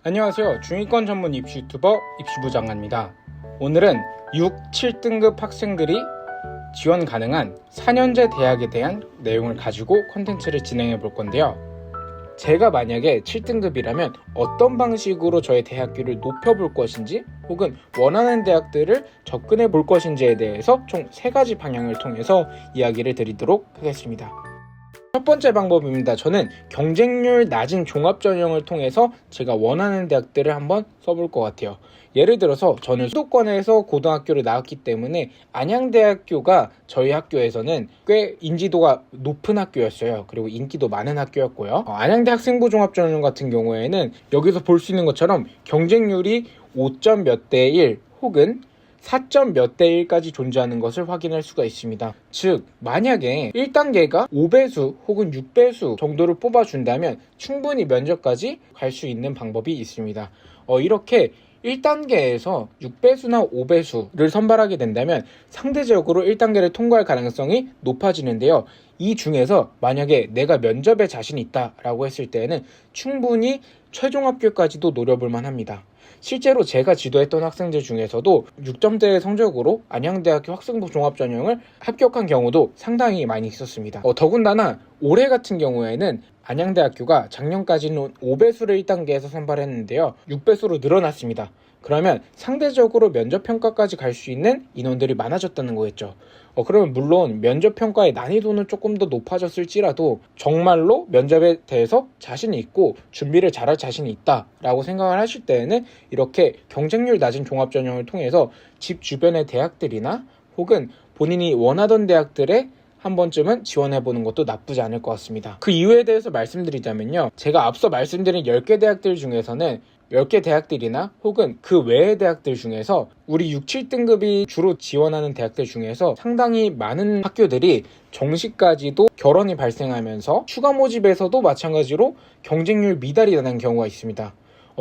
안녕하세요. 중위권 전문 입시 유튜버 입시부장관입니다. 오늘은 6, 7등급 학생들이 지원 가능한 4년제 대학에 대한 내용을 가지고 콘텐츠를 진행해 볼 건데요. 제가 만약에 7등급이라면 어떤 방식으로 저의 대학교를 높여볼 것인지 혹은 원하는 대학들을 접근해 볼 것인지에 대해서 총 3가지 방향을 통해서 이야기를 드리도록 하겠습니다. 첫 번째 방법입니다. 저는 경쟁률 낮은 종합전형을 통해서 제가 원하는 대학들을 한번 써볼 것 같아요. 예를 들어서 저는 수도권에서 고등학교를 나왔기 때문에 안양대학교가 저희 학교에서는 꽤 인지도가 높은 학교였어요. 그리고 인기도 많은 학교였고요. 안양대 학생부 종합전형 같은 경우에는 여기서 볼 수 있는 것처럼 경쟁률이 5점 몇 대 1 혹은 4점 몇 대 1까지 존재하는 것을 확인할 수가 있습니다. 즉 만약에 1단계가 5배수 혹은 6배수 정도를 뽑아준다면 충분히 면접까지 갈 수 있는 방법이 있습니다. 이렇게 1단계에서 6배수나 5배수를 선발하게 된다면 상대적으로 1단계를 통과할 가능성이 높아지는데요. 이 중에서 만약에 내가 면접에 자신 있다라고 했을 때에는 충분히 최종 합격까지도 노려볼 만합니다. 실제로 제가 지도했던 학생들 중에서도 6점대의 성적으로 안양대학교 학생부 종합전형을 합격한 경우도 상당히 많이 있었습니다. 더군다나 올해 같은 경우에는 안양대학교가 작년까지는 5배수를 1단계에서 선발했는데요. 6배수로 늘어났습니다. 그러면 상대적으로 면접평가까지 갈 수 있는 인원들이 많아졌다는 거겠죠. 그러면 물론 면접평가의 난이도는 조금 더 높아졌을지라도 정말로 면접에 대해서 자신이 있고 준비를 잘할 자신이 있다라고 생각을 하실 때에는 이렇게 경쟁률 낮은 종합전형을 통해서 집 주변의 대학들이나 혹은 본인이 원하던 대학들에 한 번쯤은 지원해보는 것도 나쁘지 않을 것 같습니다. 그 이유에 대해서 말씀드리자면요. 제가 앞서 말씀드린 10개 대학들 중에서는 10개 대학들이나 혹은 그 외의 대학들 중에서 우리 6, 7등급이 주로 지원하는 대학들 중에서 상당히 많은 학교들이 정시까지도 결원이 발생하면서 추가 모집에서도 마찬가지로 경쟁률 미달이 나는 경우가 있습니다.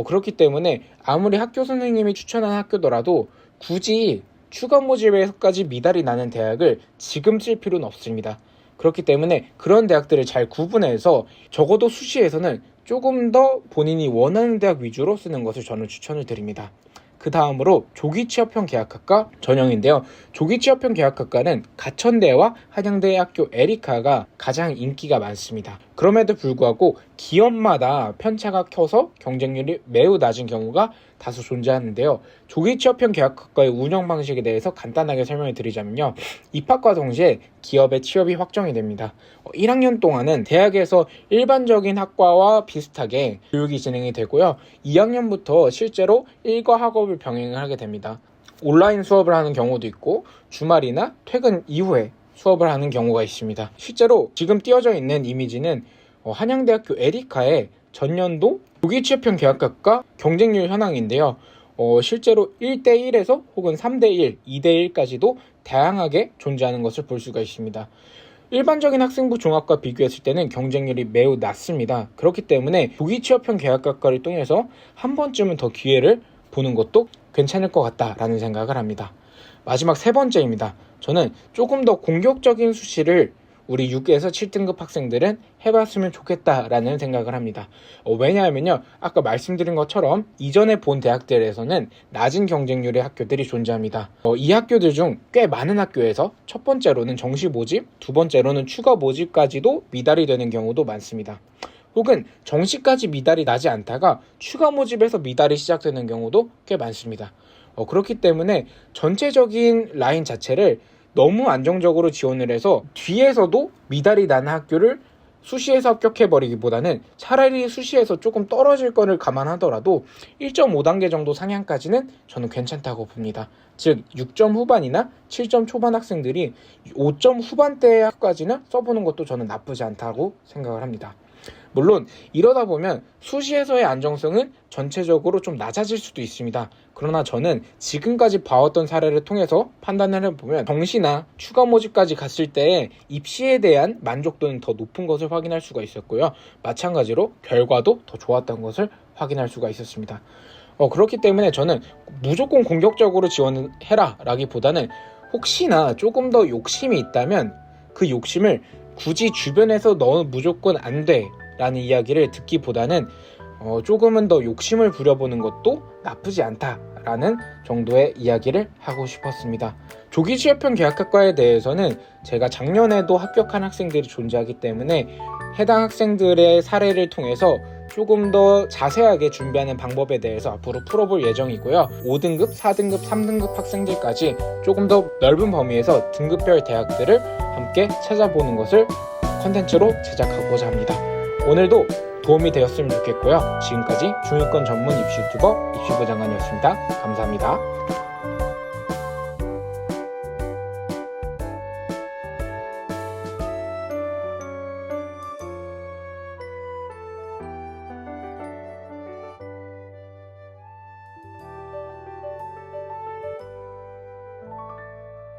그렇기 때문에 아무리 학교 선생님이 추천한 학교더라도 굳이 추가 모집에서까지 미달이 나는 대학을 지금 쓸 필요는 없습니다. 그렇기 때문에 그런 대학들을 잘 구분해서 적어도 수시에서는 조금 더 본인이 원하는 대학 위주로 쓰는 것을 저는 추천을 드립니다. 그 다음으로 조기취업형 계약학과 전형인데요. 조기취업형 계약학과는 가천대와 한양대학교 에리카가 가장 인기가 많습니다. 그럼에도 불구하고 기업마다 편차가 커서 경쟁률이 매우 낮은 경우가 다소 존재하는데요. 조기취업형 계약학과의 운영 방식에 대해서 간단하게 설명을 드리자면요. 입학과 동시에 기업의 취업이 확정이 됩니다. 1학년 동안은 대학에서 일반적인 학과와 비슷하게 교육이 진행이 되고요. 2학년부터 실제로 일과 학업을 병행을 하게 됩니다. 온라인 수업을 하는 경우도 있고 주말이나 퇴근 이후에 수업을 하는 경우가 있습니다. 실제로 지금 띄어져 있는 이미지는 한양대학교 에리카의 전년도 조기취업형 계약학과 경쟁률 현황인데요. 실제로 1대1에서 혹은 3대1, 2대1까지도 다양하게 존재하는 것을 볼 수가 있습니다. 일반적인 학생부 종합과 비교했을 때는 경쟁률이 매우 낮습니다. 그렇기 때문에 조기취업형 계약학과를 통해서 한 번쯤은 더 기회를 보는 것도 괜찮을 것 같다라는 생각을 합니다. 마지막 3번째입니다. 저는 조금 더 공격적인 수시를 우리 6에서 7등급 학생들은 해봤으면 좋겠다라는 생각을 합니다. 왜냐하면요. 아까 말씀드린 것처럼 이전에 본 대학들에서는 낮은 경쟁률의 학교들이 존재합니다. 이 학교들 중 꽤 많은 학교에서 첫 번째로는 정시 모집, 두 번째로는 추가 모집까지도 미달이 되는 경우도 많습니다. 혹은 정시까지 미달이 나지 않다가 추가 모집에서 미달이 시작되는 경우도 꽤 많습니다. 그렇기 때문에 전체적인 라인 자체를 너무 안정적으로 지원을 해서 뒤에서도 미달이 나는 학교를 수시에서 합격해버리기보다는 차라리 수시에서 조금 떨어질 거를 감안하더라도 1.5단계 정도 상향까지는 저는 괜찮다고 봅니다. 즉 6점 후반이나 7점 초반 학생들이 5점 후반대까지는 써보는 것도 저는 나쁘지 않다고 생각을 합니다. 물론 이러다 보면 수시에서의 안정성은 전체적으로 좀 낮아질 수도 있습니다. 그러나 저는 지금까지 봐왔던 사례를 통해서 판단을 해보면 정시나 추가 모집까지 갔을 때 입시에 대한 만족도는 더 높은 것을 확인할 수가 있었고요. 마찬가지로 결과도 더 좋았던 것을 확인할 수가 있었습니다. 그렇기 때문에 저는 무조건 공격적으로 지원해라 라기보다는 혹시나 조금 더 욕심이 있다면 그 욕심을 굳이 주변에서 너는 무조건 안 돼 라는 이야기를 듣기보다는 조금은 더 욕심을 부려보는 것도 나쁘지 않다라는 정도의 이야기를 하고 싶었습니다. 조기 취업형 계약학과에 대해서는 제가 작년에도 합격한 학생들이 존재하기 때문에 해당 학생들의 사례를 통해서 조금 더 자세하게 준비하는 방법에 대해서 앞으로 풀어볼 예정이고요. 5등급, 4등급, 3등급 학생들까지 조금 더 넓은 범위에서 등급별 대학들을 함께 찾아보는 것을 컨텐츠로 제작하고자 합니다. 오늘도 도움이 되었으면 좋겠고요. 지금까지 중위권 전문 입시 유튜버 입시부 장관이었습니다. 감사합니다.